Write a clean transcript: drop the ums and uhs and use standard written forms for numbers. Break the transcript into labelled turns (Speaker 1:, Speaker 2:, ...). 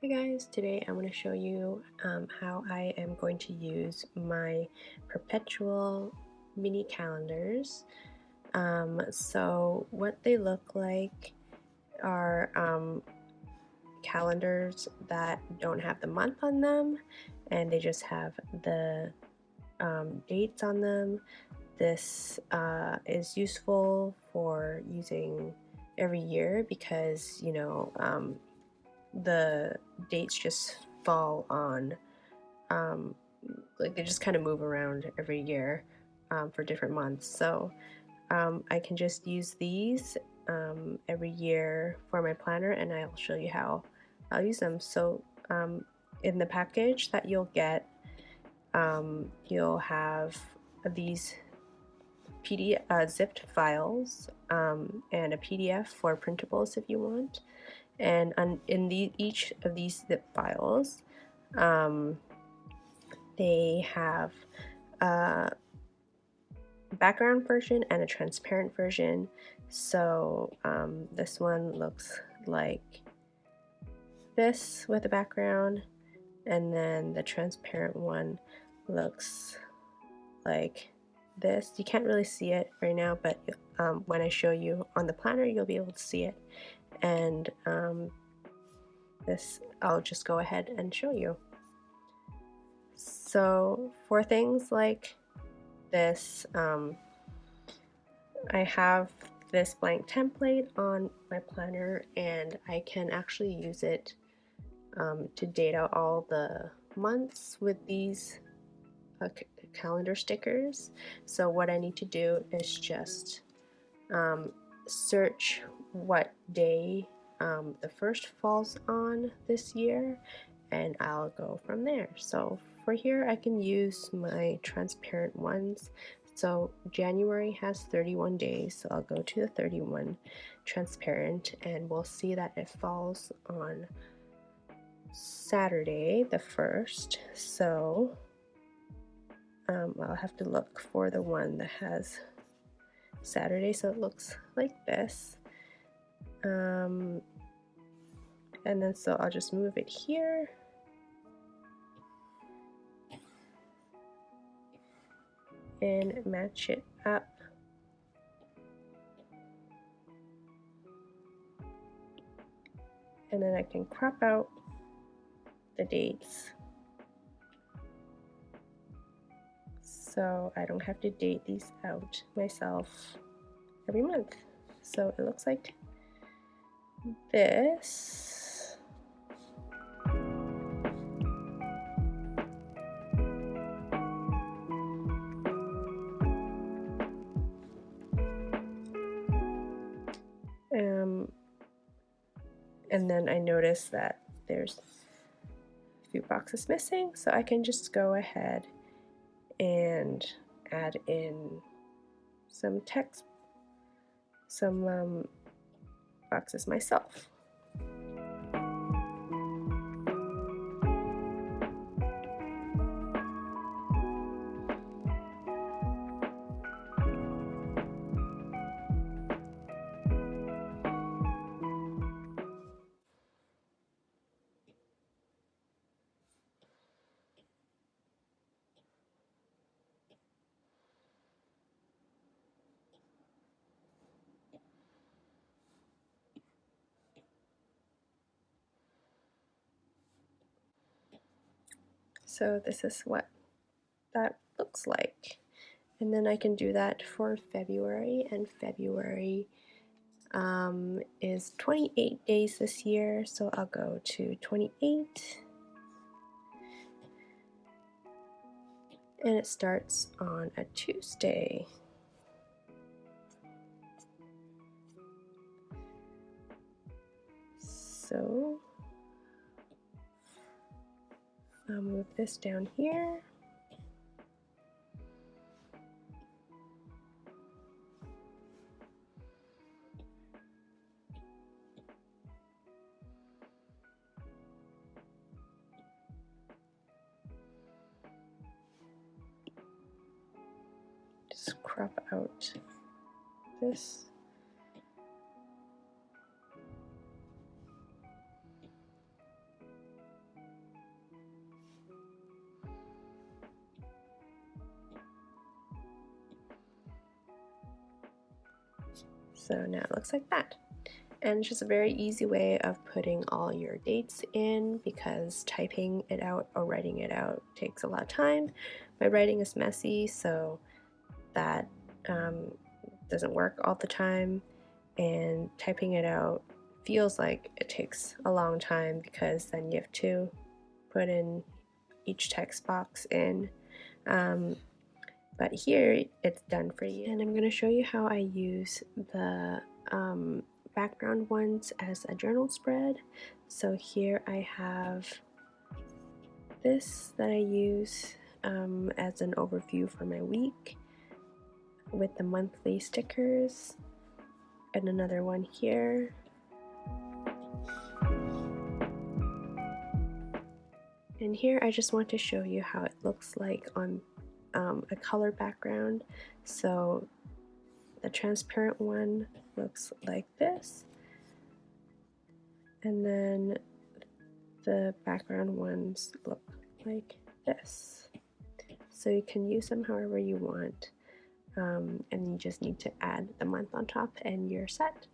Speaker 1: Guys, today I'm going to show you how I am going to use my perpetual mini calendars. So what they look like are calendars that don't have the month on them and they just have the dates on them. This is useful for using every year because the dates just fall on like they just kind of move around every year for different months. So I can just use these every year for my planner, and I'll show you how I'll use them. So in the package that you'll get, you'll have these zipped files and a PDF for printables if you want. And in each of these zip files, they have a background version and a transparent version. So this one looks like this with a background, and then the transparent one looks like this. You can't really see it right now, but when I show you on the planner, you'll be able to see it. And this I'll just go ahead and show you. So for things like this, I have this blank template on my planner, and I can actually use it to date out all the months with these calendar stickers. So what I need to do is just search what day the first falls on this year, and I'll go from there. So for here I can use my transparent ones. So January has 31 days, so I'll go to the 31 transparent, and we'll see that it falls on Saturday the 1st. So I'll have to look for the one that has Saturday, so it looks like this. And then so I'll just move it here. And match it up. And then I can crop out the dates so I don't have to date these out myself every month. So it looks like this. And then I noticed that there's a few boxes missing, so I can just go ahead and add in some text, some boxes myself. So this is what that looks like. And then I can do that for February, and February is 28 days this year, so I'll go to 28. And it starts on a Tuesday. So I'll move this down here. Just crop out this. So now it looks like that. And it's just a very easy way of putting all your dates in, because typing it out or writing it out takes a lot of time. My writing is messy, so that doesn't work all the time, and typing it out feels like it takes a long time because then you have to put in each text box in. But here it's done for you, and I'm going to show you how I use the background ones as a journal spread. So here I have this that I use as an overview for my week with the monthly stickers, and another one here. And here I just want to show you how it looks like on a color background. So the transparent one looks like this, and then the background ones look like this. So you can use them however you want, and you just need to add the month on top and you're set.